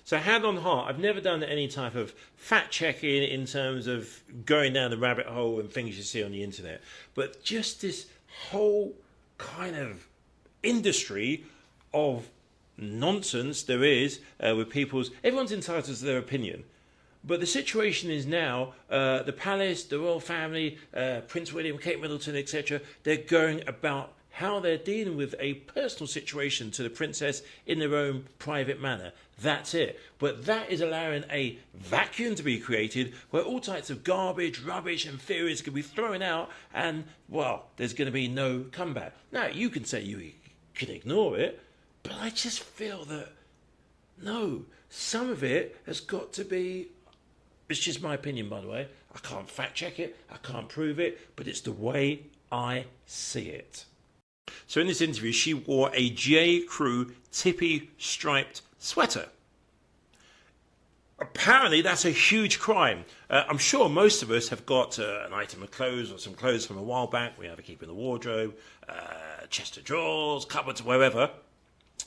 So hand on heart, I've never done any type of fact checking in terms of going down the rabbit hole and things you see on the internet. But just this whole kind of industry of nonsense there is with everyone's entitled to their opinion. But the situation is now, the palace, the royal family, Prince William, Kate Middleton, etc., they're going about how they're dealing with a personal situation to the princess in their own private manner. That's it. But that is allowing a vacuum to be created where all types of garbage, rubbish and theories can be thrown out and, well, there's going to be no comeback. Now, you can say you can ignore it, but I just feel that, no, some of it has got to be... It's just my opinion, by the way. I can't fact check it, I can't prove it, but it's the way I see it. So in this interview, she wore a J. Crew tippy striped sweater. Apparently, that's a huge crime. I'm sure most of us have got an item of clothes or some clothes from a while back. We either keep in the wardrobe, chest of drawers, cupboards, wherever.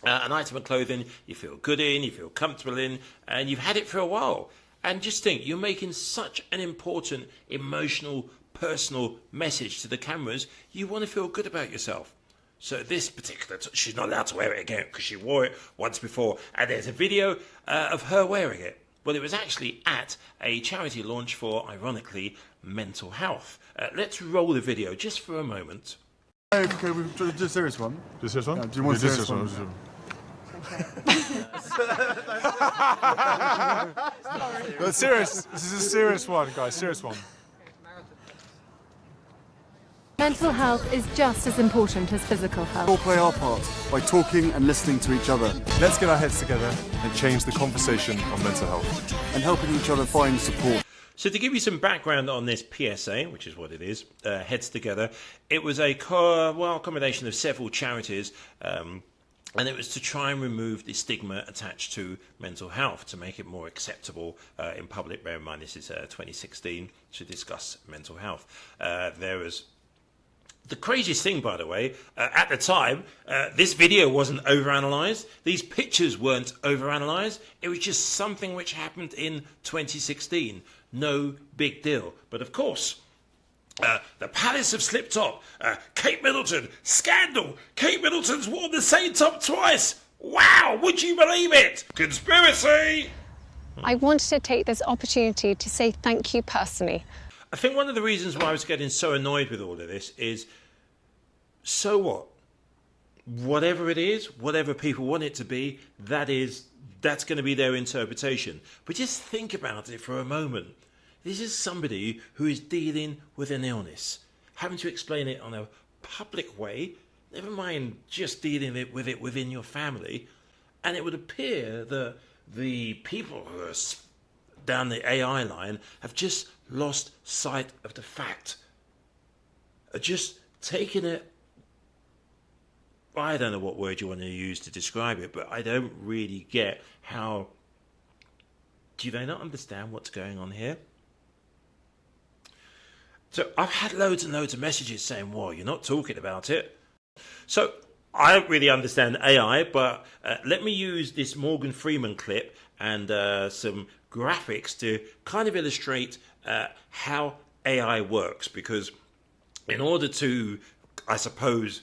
An item of clothing you feel good in, you feel comfortable in, and you've had it for a while. And just think, you're making such an important, emotional, personal message to the cameras. You want to feel good about yourself. So this particular, she's not allowed to wear it again because she wore it once before. And there's a video of her wearing it. Well, it was actually at a charity launch for, ironically, mental health. Let's roll the video just for a moment. Okay, we've just a serious one. Just this one? Yeah, do you want a serious one? No, serious. This is a serious one, guys. Serious one. Mental health is just as important as physical We all health. play our part by talking and listening to each other Let's get our heads together and change the conversation on mental health. and helping each other find support. So to give you some background on this PSA, which is what it is, Heads Together, it was a combination of several charities, and it was to try and remove the stigma attached to mental health, to make it more acceptable in public. Bear in mind, this is 2016, to discuss mental health. There was... The craziest thing, by the way, at the time, this video wasn't overanalyzed. These pictures weren't overanalyzed. It was just something which happened in 2016. No big deal. But of course, the palace have slipped top. Kate Middleton, scandal. Kate Middleton's worn the same top twice. Wow, would you believe it? Conspiracy! I wanted to take this opportunity to say thank you personally. I think one of the reasons why I was getting so annoyed with all of this is, so what? Whatever it is, whatever people want it to be, that's going to be their interpretation. But just think about it for a moment. This is somebody who is dealing with an illness, having to explain it on a public way, never mind just dealing with it within your family. And it would appear that the people who are down the AI line have just lost sight of the fact, are just taking it, I don't know what word you want to use to describe it, but I don't really get how, do they not understand what's going on here? So I've had loads and loads of messages saying, well, you're not talking about it. So I don't really understand AI, but let me use this Morgan Freeman clip and some graphics to kind of illustrate how AI works, because in order to, I suppose,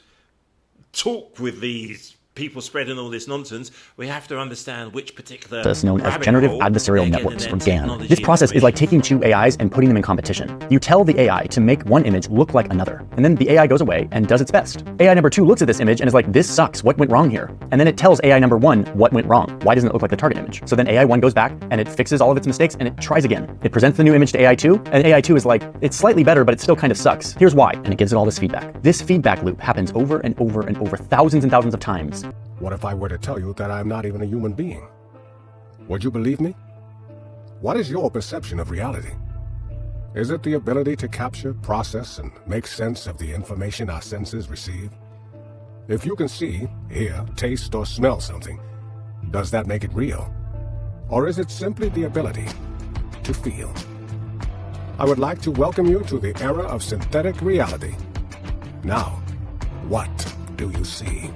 talk with these people spreading all this nonsense, we have to understand which particular process known as generative adversarial networks, or GAN. This process is like taking two AIs and putting them in competition. You tell the AI to make one image look like another, and then the AI goes away and does its best. AI number 2 looks at this image and is like, this sucks, what went wrong here? And then it tells AI number 1 what went wrong. Why doesn't it look like the target image? So then AI 1 goes back and it fixes all of its mistakes and it tries again. It presents the new image to AI 2, and AI 2 is like, it's slightly better, but it still kind of sucks. Here's why, and it gives it all this feedback. This feedback loop happens over and over and over, thousands and thousands of times. What if I were to tell you that I'm not even a human being? Would you believe me? What is your perception of reality? Is it the ability to capture, process, and make sense of the information our senses receive? If you can see, hear, taste, or smell something, does that make it real? Or is it simply the ability to feel? I would like to welcome you to the era of synthetic reality. Now, what do you see?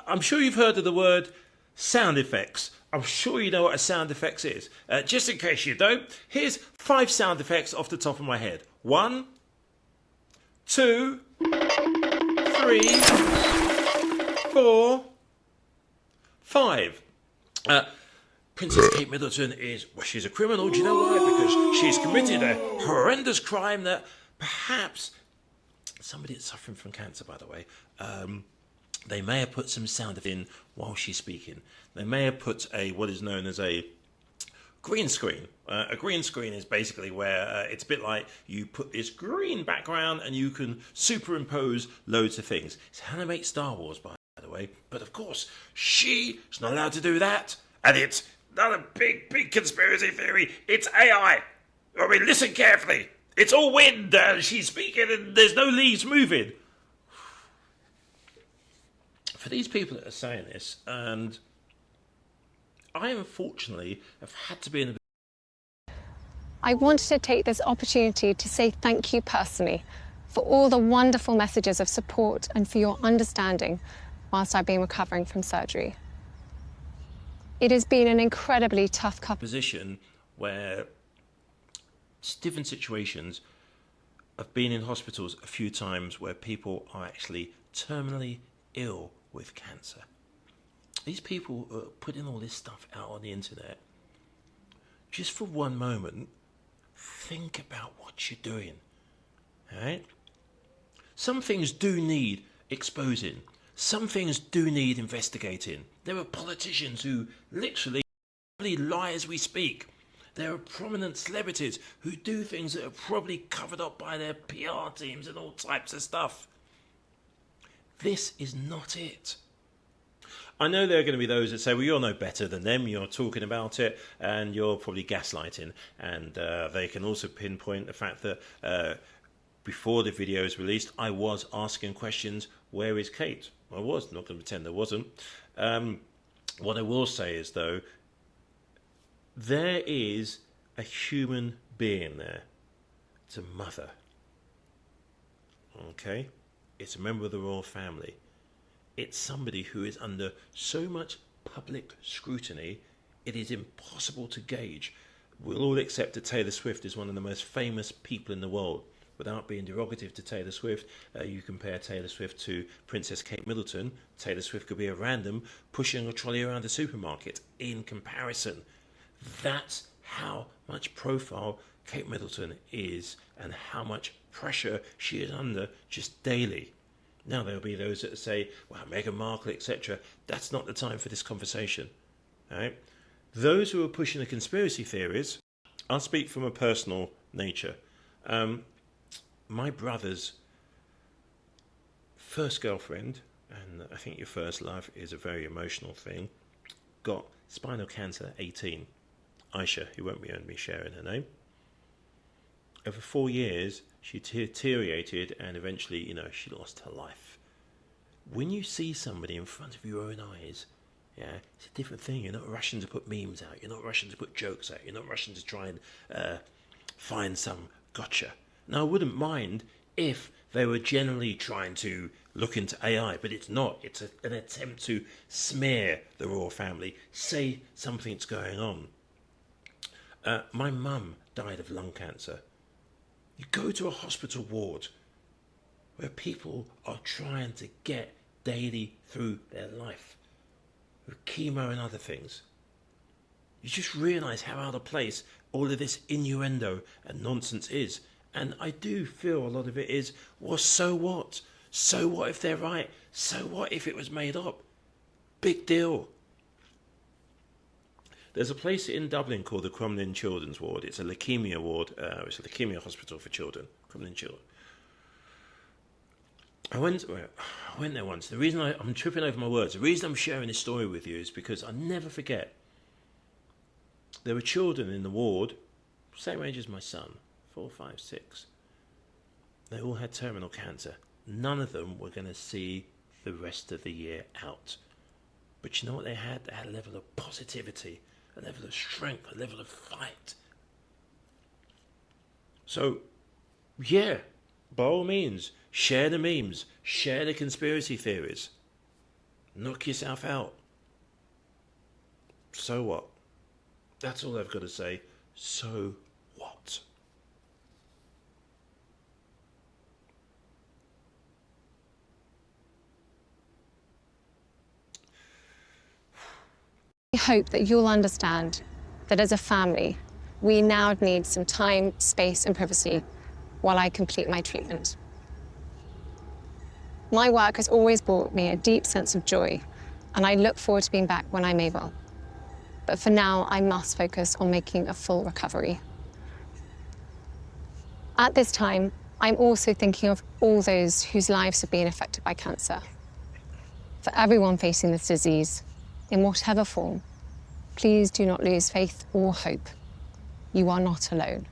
I'm sure you've heard of the word sound effects. I'm sure you know what a sound effects is. Just in case you don't, here's 5 sound effects off the top of my head. 1, 2, 3, 4, 5. Princess Kate Middleton she's a criminal. Do you know why? Because she's committed a horrendous crime that perhaps somebody that's suffering from cancer, by the way, they may have put some sound in while she's speaking. They may have put what is known as a green screen. A green screen is basically where it's a bit like you put this green background and you can superimpose loads of things. It's how they make Star Wars, by the way. But of course, she's not allowed to do that. And it's not a big conspiracy theory. It's AI. I mean, listen carefully. It's all wind. She's speaking and there's no leaves moving. For these people that are saying this, and I unfortunately have had to be in a... I wanted to take this opportunity to say thank you personally for all the wonderful messages of support and for your understanding whilst I've been recovering from surgery. It has been an incredibly tough position where different situations. I've been in hospitals a few times where people are actually terminally ill with cancer. These people are putting all this stuff out on the internet. Just for one moment, think about what you're doing. All right? Some things do need exposing. Some things do need investigating. There are politicians who literally lie as we speak. There are prominent celebrities who do things that are probably covered up by their PR teams and all types of stuff. This is not it. I know there are going to be those that say, well, you're no better than them, you're talking about it, and you're probably gaslighting. And they can also pinpoint the fact that before the video is released, I was asking questions, where is Kate? I was, not going to pretend there wasn't. What I will say is, though, there is a human being there. It's a mother. Okay? It's a member of the royal family. It's somebody who is under so much public scrutiny, it is impossible to gauge. We'll all accept that Taylor Swift is one of the most famous people in the world. Without being derogative to Taylor Swift, you compare Taylor Swift to Princess Kate Middleton. Taylor Swift could be a random pushing a trolley around a supermarket. In comparison, that's how much profile Kate Middleton is and how much pressure she is under just daily. Now, there'll be those that say, well, Meghan Markle, etc. That's not the time for this conversation. All right? Those who are pushing the conspiracy theories, I'll speak from a personal nature. My brother's first girlfriend, and I think your first love is a very emotional thing, got spinal cancer at 18. Aisha, who won't be me sharing her name. Over 4 years, she deteriorated and eventually, she lost her life. When you see somebody in front of your own eyes, yeah, it's a different thing. You're not rushing to put memes out. You're not rushing to put jokes out. You're not rushing to try and find some gotcha. Now, I wouldn't mind if they were generally trying to look into AI, but it's not. It's an attempt to smear the royal family, say something's going on. My mum died of lung cancer. You go to a hospital ward where people are trying to get daily through their life with chemo and other things. You just realise how out of place all of this innuendo and nonsense is. And I do feel a lot of it is, well, so what? So what if they're right? So what if it was made up? Big deal. There's a place in Dublin called the Crumlin Children's Ward. It's a leukemia ward. It's a leukemia hospital for children. Crumlin children. I went there once. The reason I'm tripping over my words, the reason I'm sharing this story with you is because I never forget. There were children in the ward, same age as my son, 4, 5, 6. They all had terminal cancer. None of them were going to see the rest of the year out. But you know what they had? They had a level of positivity, a level of strength, a level of fight. So, yeah, by all means, share the memes, share the conspiracy theories. knock yourself out. So what? That's all I've got to say. So what? I hope that you'll understand that as a family, we now need some time, space, and privacy while I complete my treatment. My work has always brought me a deep sense of joy, and I look forward to being back when I'm able. But for now, I must focus on making a full recovery. At this time, I'm also thinking of all those whose lives have been affected by cancer. For everyone facing this disease, in whatever form, please do not lose faith or hope. You are not alone.